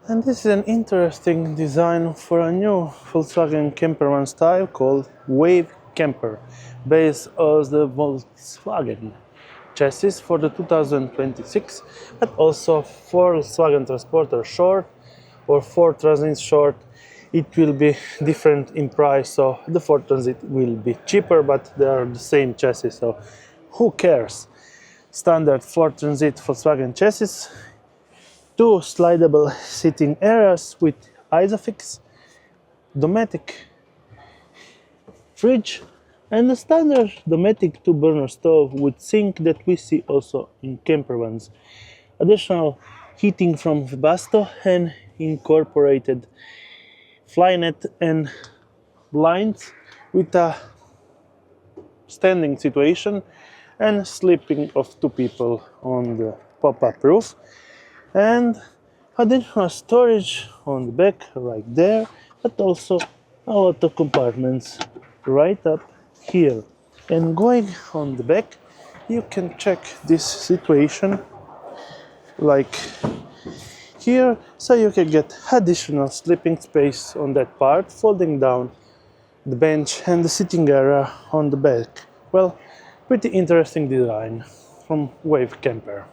And this is an interesting design for a new Volkswagen Campervan style called Wavecamper, based on the Volkswagen chassis for the 2026, but also for Volkswagen Transporter Short or Ford Transit Short. It will be different in price, so the Ford Transit will be cheaper, but they are the same chassis, so who cares? Standard Ford Transit Volkswagen chassis, two slidable seating areas with Isofix, Dometic fridge, and a standard Dometic two-burner stove with sink that we see also in campervans. Additional heating from Webasto and incorporated flynet and blinds with a standing situation and sleeping of two people on the pop-up roof, and additional storage on the back right there, but also a lot of compartments right up here. And going on the back, you can check this situation like here, so you can get additional sleeping space on that part, folding down the bench and the sitting area on the back. Well, pretty interesting design from Wavecamper.